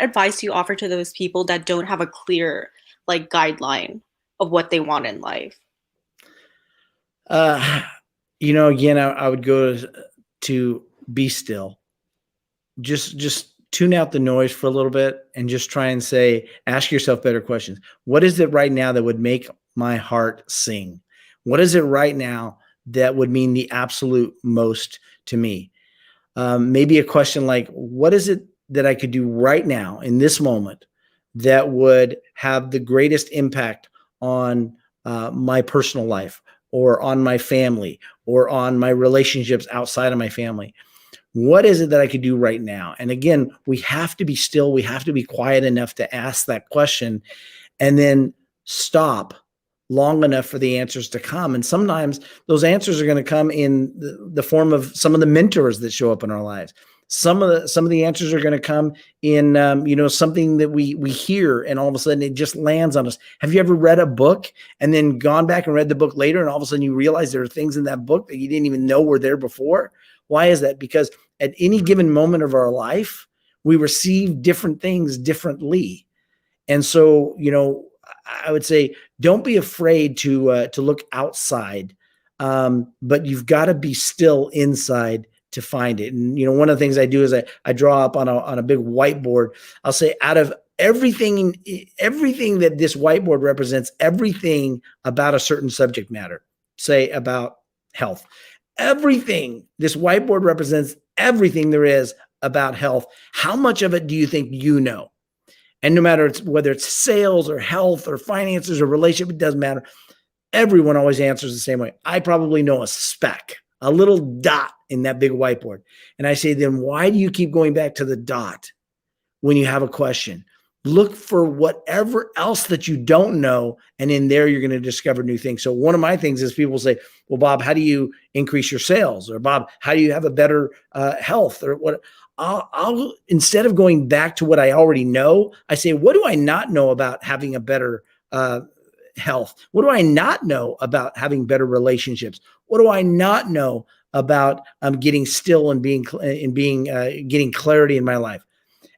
Speaker 8: advice do you offer to those people that don't have a clear guideline of what they want in life?
Speaker 2: Again, I would go to be still. Just tune out the noise for a little bit and just try and ask yourself better questions. What is it right now that would make my heart sing? What is it right now that would mean the absolute most to me? Maybe a question like, what is it that I could do right now in this moment that would have the greatest impact on my personal life, or on my family, or on my relationships outside of my family? What is it that I could do right now? And again, we have to be still. We have to be quiet enough to ask that question, and then stop long enough for the answers to come. And sometimes those answers are going to come in the form of some of the mentors that show up in our lives. Some of the answers are going to come in, something that we hear, and all of a sudden it just lands on us. Have you ever read a book and then gone back and read the book later, and all of a sudden you realize there are things in that book that you didn't even know were there before? Why is that? Because at any given moment of our life, we receive different things differently. And so, I would say, don't be afraid to look outside, but you've got to be still inside to find it. And, one of the things I do is I draw up on a big whiteboard. I'll say, out of everything that this whiteboard represents, everything about a certain subject matter, say about health, everything. This whiteboard represents everything there is about health. How much of it do you think you know? And no matter whether it's sales or health or finances or relationship, it doesn't matter. Everyone always answers the same way. I probably know a speck, a little dot in that big whiteboard. And I say, then why do you keep going back to the dot when you have a question? Look for whatever else that you don't know. And in there, you're going to discover new things. So one of my things is people say, well, Bob, how do you increase your sales? Or Bob, how do you have a better health? Or what? I'll instead of going back to what I already know, I say, what do I not know about having a better health? What do I not know about having better relationships? What do I not know about getting still and getting clarity in my life?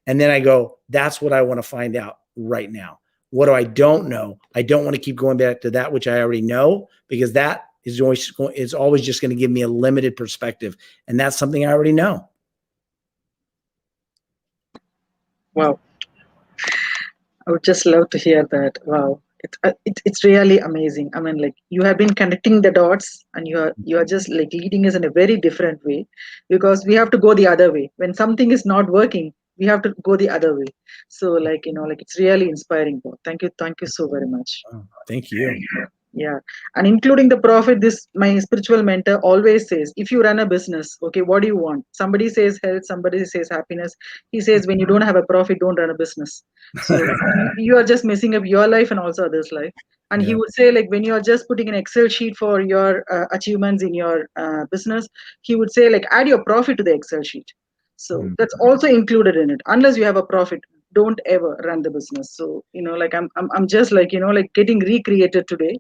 Speaker 2: And then I go, that's what I want to find out right now. What do I don't know? I don't want to keep going back to that which I already know, because that is always just going to give me a limited perspective. And that's something I already know.
Speaker 5: Wow. I would just love to hear that. Wow. It's really amazing. I mean, like, you have been connecting the dots, and you are just like leading us in a very different way, because we have to go the other way. When something is not working, we have to go the other way. So like, it's really inspiring. Thank you so very much.
Speaker 2: Oh, thank you.
Speaker 5: Yeah. And including the profit, my spiritual mentor always says, if you run a business, okay, what do you want? Somebody says health, somebody says happiness. He says, when you don't have a profit, don't run a business. So you are just messing up your life and also others' life. And he would say, like, when you are just putting an Excel sheet for your achievements in your business, he would say, like, add your profit to the Excel sheet. So that's also included in it. Unless you have a profit, don't ever run the business. So like, I'm just like, like getting recreated today.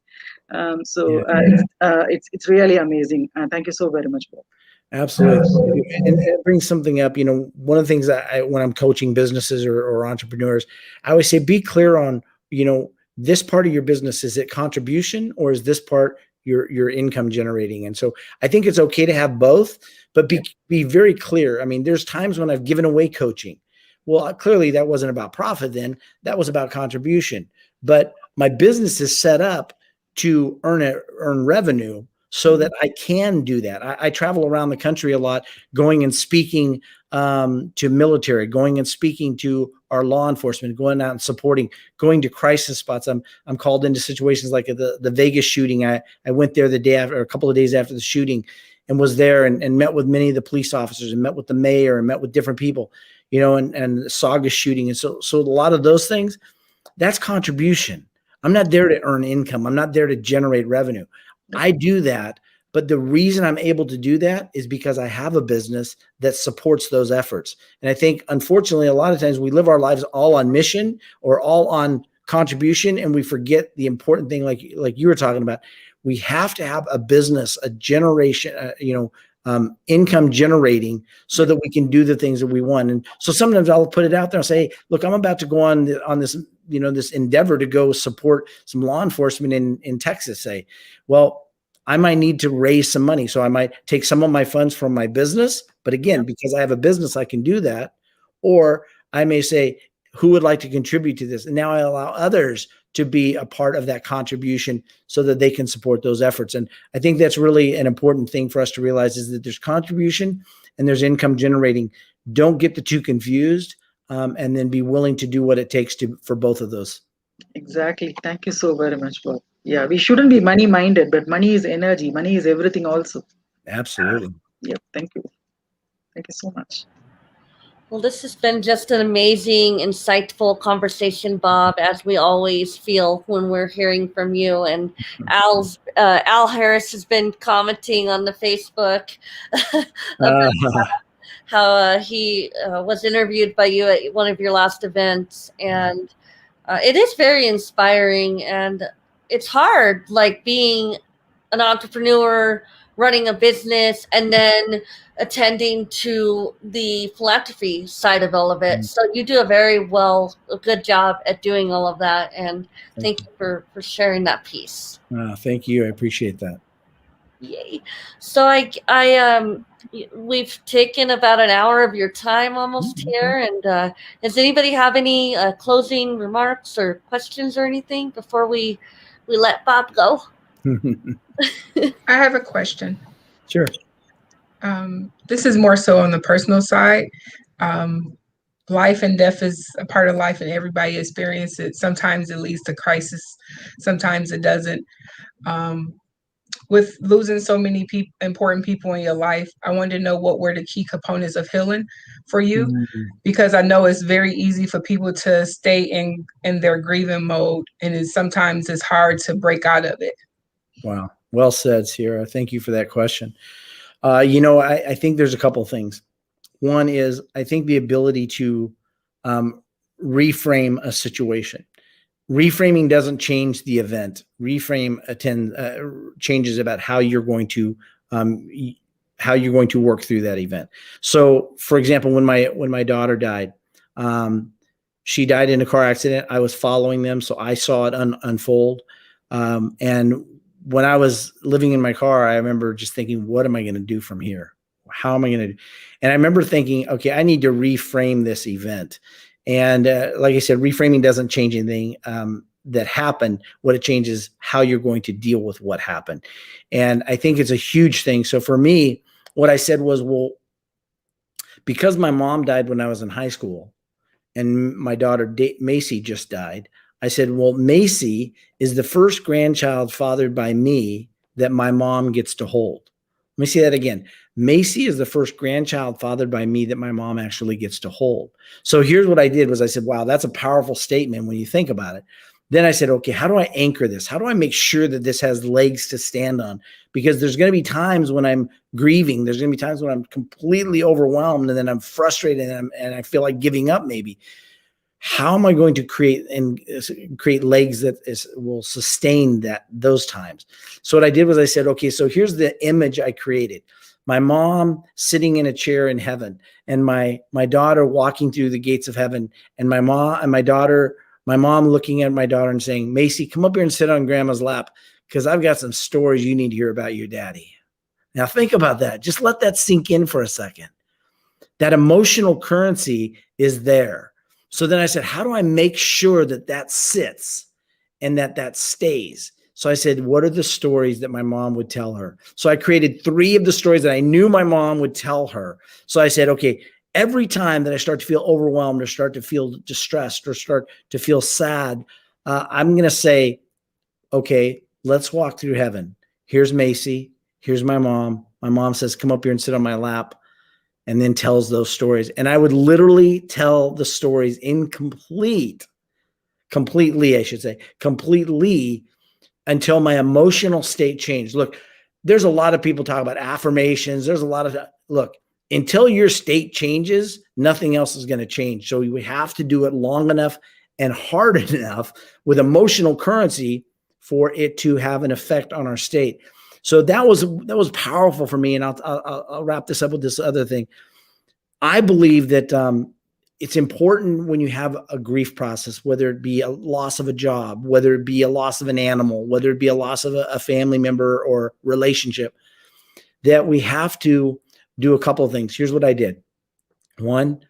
Speaker 5: It's really amazing. Thank you so very much, Bob.
Speaker 2: Absolutely. And it brings something up. One of the things that when I'm coaching businesses or entrepreneurs, I always say, be clear on, this part of your business, is it contribution, or is this part your income generating? And so I think it's okay to have both, but be very clear. I mean, there's times when I've given away coaching. Well, clearly that wasn't about profit then. That was about contribution. But my business is set up to earn revenue so that I can do that. I travel around the country a lot, going and speaking to military, going and speaking to our law enforcement, going out and supporting, going to crisis spots. I'm called into situations like the Vegas shooting. I went there the day after, or a couple of days after the shooting, and was there and met with many of the police officers, and met with the mayor, and met with different people, and the Saga shooting. And so a lot of those things, that's contribution. I'm not there to earn income. I'm not there to generate revenue. I do that. But the reason I'm able to do that is because I have a business that supports those efforts. And I think, unfortunately, a lot of times we live our lives all on mission or all on contribution, and we forget the important thing, like you were talking about. We have to have a business, a generation, income generating, so that we can do the things that we want. And so sometimes I'll put it out there and say, look, I'm about to go on this, this endeavor to go support some law enforcement in Texas, say. Well, I might need to raise some money. So I might take some of my funds from my business, but again, because I have a business, I can do that. Or I may say, who would like to contribute to this? And now I allow others to be a part of that contribution so that they can support those efforts. And I think that's really an important thing for us to realize, is that there's contribution and there's income generating. Don't get the two confused, and then be willing to do what it takes for both of those.
Speaker 5: Exactly. Thank you so very much, Bob. Yeah, we shouldn't be money minded, but money is energy. Money is everything also.
Speaker 2: Absolutely.
Speaker 5: Yep. Thank you. Thank you so much.
Speaker 1: Well, this has been just an amazing, insightful conversation, Bob, as we always feel when we're hearing from you. And Al Harris has been commenting on the Facebook about how he was interviewed by you at one of your last events. And it is very inspiring, and it's hard, like being an entrepreneur, running a business, and then attending to the philanthropy side of all of it. So you do a good job at doing all of that. And thank you for sharing that piece.
Speaker 2: Thank you. I appreciate that.
Speaker 1: Yay. So we've taken about an hour of your time almost here. And does anybody have any closing remarks or questions or anything before we let Bob go?
Speaker 6: I have a question.
Speaker 2: Sure.
Speaker 6: This is more so on the personal side. Life and death is a part of life, and everybody experiences it. Sometimes it leads to crisis, sometimes it doesn't. With losing so many important people in your life, I wanted to know what were the key components of healing for you, because I know it's very easy for people to stay in their grieving mode, and sometimes it's hard to break out of it.
Speaker 2: Wow. Well said, Sierra. Thank you for that question. I think there's a couple of things. One is, I think the ability to reframe a situation. Reframing doesn't change the event. Reframe changes about how you're going to work through that event. So, for example, when my daughter died, she died in a car accident. I was following them, so I saw it unfold. And when I was living in my car, I remember just thinking, what am I going to do from here? How am I going to do? And I remember thinking, okay, I need to reframe this event. And like I said, reframing doesn't change anything that happened. What it changes, how you're going to deal with what happened. And I think it's a huge thing. So for me, what I said was, well, because my mom died when I was in high school and my daughter Macy just died, I said, well, Macy is the first grandchild fathered by me that my mom gets to hold. Let me say that again. Macy is the first grandchild fathered by me that my mom actually gets to hold. So here's what I did was I said, wow, that's a powerful statement when you think about it. Then I said, okay, how do I anchor this? How do I make sure that this has legs to stand on? Because there's going to be times when I'm grieving. There's going to be times when I'm completely overwhelmed and then I'm frustrated and I feel like giving up maybe. How am I going to create legs that will sustain those times? So what I did was I said, okay, so here's the image I created. My mom sitting in a chair in heaven, and my daughter walking through the gates of heaven, and my mom looking at my daughter and saying, Macy, come up here and sit on grandma's lap, because I've got some stories you need to hear about your daddy. Now think about that. Just let that sink in for a second. That emotional currency is there. So then I said, how do I make sure that sits and that stays? So I said, what are the stories that my mom would tell her? So I created 3 of the stories that I knew my mom would tell her. So I said, okay, every time that I start to feel overwhelmed or start to feel distressed or start to feel sad, I'm going to say, okay, let's walk through heaven. Here's Macy. Here's my mom. My mom says, come up here and sit on my lap. And then tells those stories. And I would literally tell the stories completely until my emotional state changed. Look, there's a lot of people talk about affirmations. There's a lot of, until your state changes, nothing else is going to change. So we have to do it long enough and hard enough with emotional currency for it to have an effect on our state. So that was powerful for me. And I'll wrap this up with this other thing. I believe that it's important when you have a grief process, whether it be a loss of a job, whether it be a loss of an animal, whether it be a loss of a family member or relationship, that we have to do a couple of things. Here's what I did. One,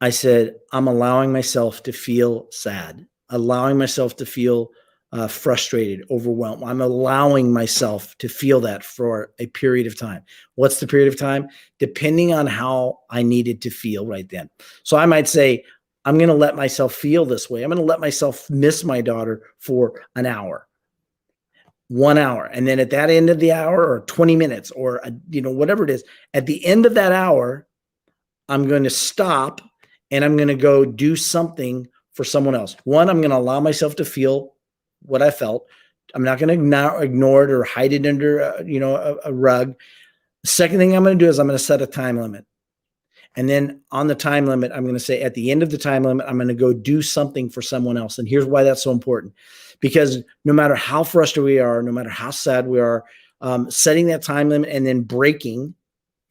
Speaker 2: I said, I'm allowing myself to feel sad, allowing myself to feel frustrated, overwhelmed. I'm allowing myself to feel that for a period of time. What's the period of time? Depending on how I needed to feel right then. So I might say, I'm going to let myself feel this way. I'm going to let myself miss my daughter for an hour, 1 hour. And then at that end of the hour or 20 minutes or, whatever it is, at the end of that hour, I'm going to stop and I'm going to go do something for someone else. One, I'm going to allow myself to feel what I felt. I'm not going to ignore it or hide it under, a rug. The second thing I'm going to do is I'm going to set a time limit. And then on the time limit, I'm going to say at the end of the time limit, I'm going to go do something for someone else. And here's why that's so important. Because no matter how frustrated we are, no matter how sad we are, setting that time limit and then breaking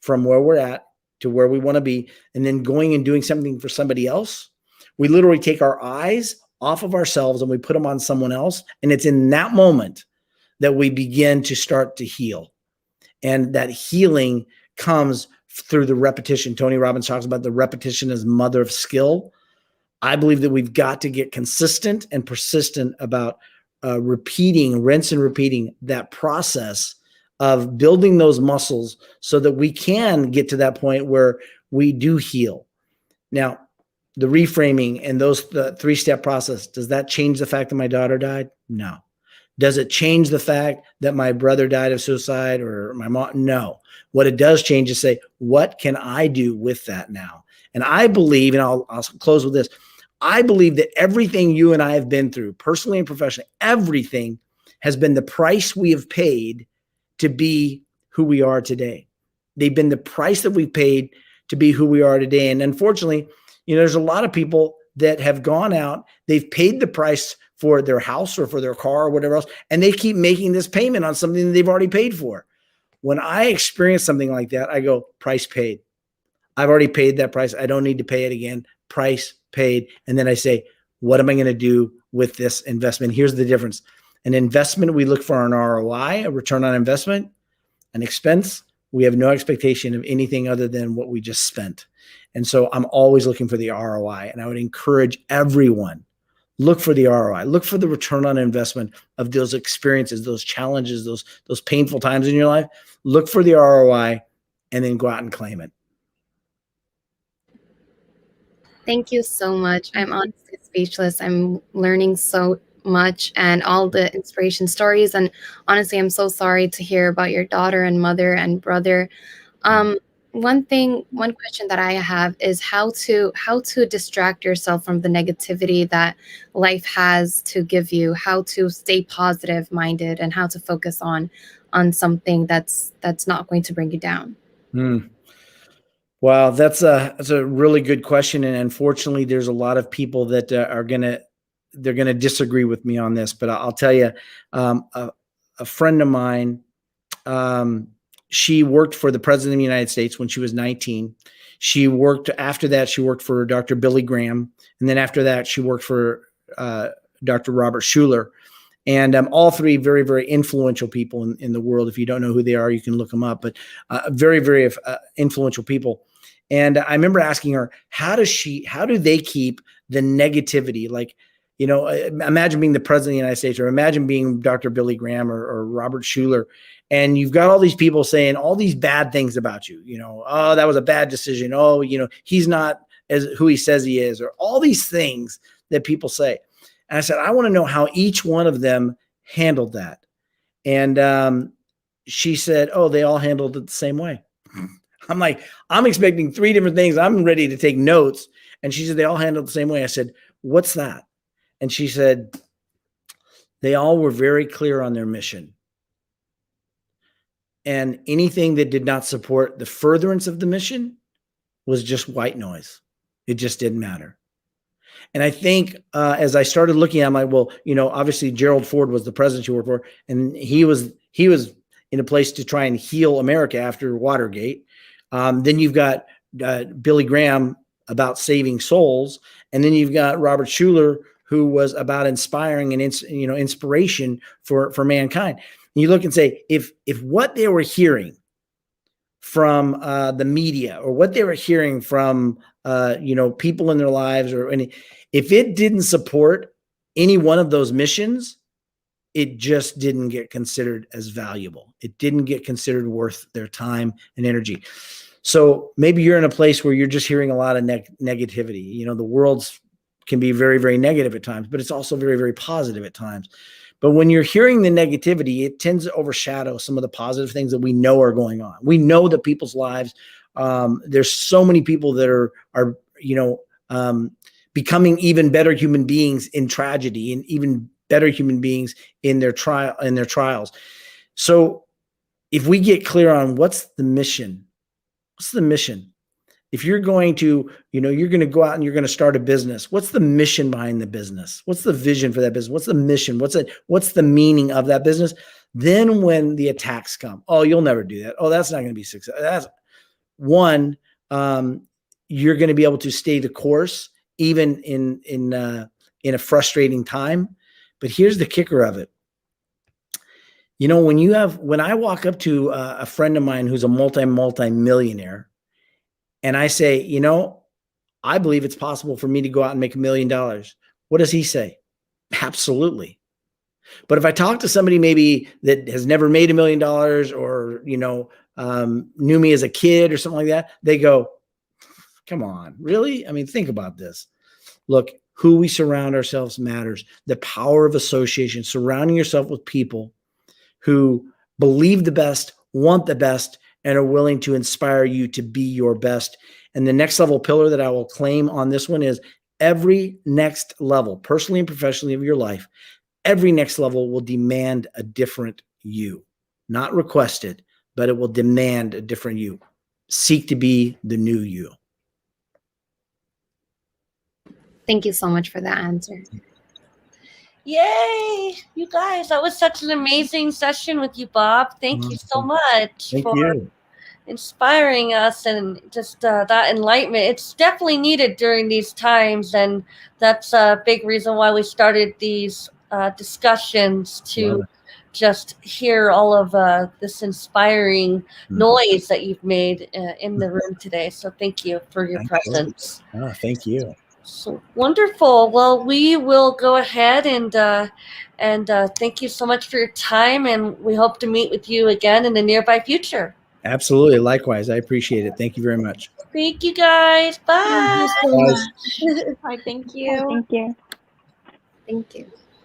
Speaker 2: from where we're at to where we want to be, and then going and doing something for somebody else, we literally take our eyes off of ourselves and we put them on someone else. And it's in that moment that we begin to start to heal. And that healing comes through the repetition. Tony Robbins talks about the repetition as mother of skill. I believe that we've got to get consistent and persistent about rinse and repeating that process of building those muscles so that we can get to that point where we do heal. Now, the reframing and the 3-step process, does that change the fact that my daughter died? No. Does it change the fact that my brother died of suicide or my mom? No. What it does change is say, what can I do with that now? And I believe, and I'll close with this, I believe that everything you and I have been through, personally and professionally, everything has been the price we have paid to be who we are today. They've been the price that we've paid to be who we are today. And unfortunately, there's a lot of people that have gone out, they've paid the price for their house or for their car or whatever else, and they keep making this payment on something that they've already paid for. When I experience something like that, I go, price paid. I've already paid that price. I don't need to pay it again. Price paid. And then I say, what am I going to do with this investment? Here's the difference. An investment, we look for an ROI, a return on investment. An expense, we have no expectation of anything other than what we just spent. And so I'm always looking for the ROI. And I would encourage everyone, look for the ROI, look for the return on investment of those experiences, those challenges, those painful times in your life. Look for the ROI and then go out and claim it.
Speaker 4: Thank you so much. I'm honestly speechless. I'm learning so much and all the inspiration stories. And honestly, I'm so sorry to hear about your daughter and mother and brother. One question that I have is how to distract yourself from the negativity that life has to give you, how to stay positive minded and how to focus on something that's not going to bring you down.
Speaker 2: Wow, that's a really good question. And unfortunately, there's a lot of people that they're going to disagree with me on this, but I'll tell you, a friend of mine, she worked for the President of the United States when she was 19. After that, she worked for Dr. Billy Graham. And then after that, she worked for Dr. Robert Schuller. And all three very, very influential people in the world. If you don't know who they are, you can look them up, but very, very influential people. And I remember asking her, how do they keep the negativity? Like, imagine being the President of the United States, or imagine being Dr. Billy Graham or Robert Schuller. And you've got all these people saying all these bad things about you, oh, that was a bad decision. Oh, he's not as who he says he is, or all these things that people say. And I said, I want to know how each one of them handled that. And she said, oh, they all handled it the same way. I'm like, I'm expecting 3 different things. I'm ready to take notes. And she said, they all handled it the same way. I said, what's that? And she said, they all were very clear on their mission. And anything that did not support the furtherance of the mission was just white noise. It just didn't matter. And I think as I started looking at, I'm like, well, obviously Gerald Ford was the president you worked for, and he was in a place to try and heal America after Watergate. Then you've got Billy Graham about saving souls, and then you've got Robert Schuller, who was about inspiring and inspiration for mankind. And you look and say, if what they were hearing from the media, or what they were hearing from people in their lives, if it didn't support any one of those missions, it just didn't get considered as valuable. It didn't get considered worth their time and energy. So maybe you're in a place where you're just hearing a lot of negativity. The world can be very, very negative at times, but it's also very, very positive at times. But when you're hearing the negativity, it tends to overshadow some of the positive things that we know are going on. We know that people's lives, there's so many people that are becoming even better human beings in tragedy, and even better human beings in their trials. So if we get clear on what's the mission, if you're going to, you're going to go out and you're going to start a business, what's the mission behind the business? What's the vision for that business? What's the mission? What's the meaning of that business? Then when the attacks come, oh, you'll never do that. Oh, that's not going to be success. That's one, you're going to be able to stay the course, even in a frustrating time. But here's the kicker of it. When I walk up to a friend of mine who's a multi-millionaire, and I say, I believe it's possible for me to go out and make $1 million. What does he say? Absolutely. But if I talk to somebody maybe that has never made $1 million or, knew me as a kid or something like that, they go, come on, really? I mean, think about this. Look, who we surround ourselves matters. The power of association, surrounding yourself with people who believe the best, want the best, and are willing to inspire you to be your best. And the next level pillar that I will claim on this one is every next level, personally and professionally, of your life, every next level will demand a different you. Not requested, but it will demand a different you. Seek to be the new you.
Speaker 4: Thank you so much for that answer.
Speaker 1: Yay! You guys, that was such an amazing session with you, Bob. Thank you so much for inspiring us and just that enlightenment. It's definitely needed during these times, and that's a big reason why we started these discussions, to just hear all of this inspiring noise that you've made in the room today. So thank you for your presence.
Speaker 2: Oh, thank you.
Speaker 1: So wonderful. Well, we will go ahead and thank you so much for your time, and we hope to meet with you again in the nearby future.
Speaker 2: Absolutely. Likewise. I appreciate it. Thank you very much.
Speaker 1: Thank you, guys. Bye.
Speaker 7: Thank you so much.
Speaker 8: Bye. Thank you.
Speaker 3: Thank you.
Speaker 4: Thank you.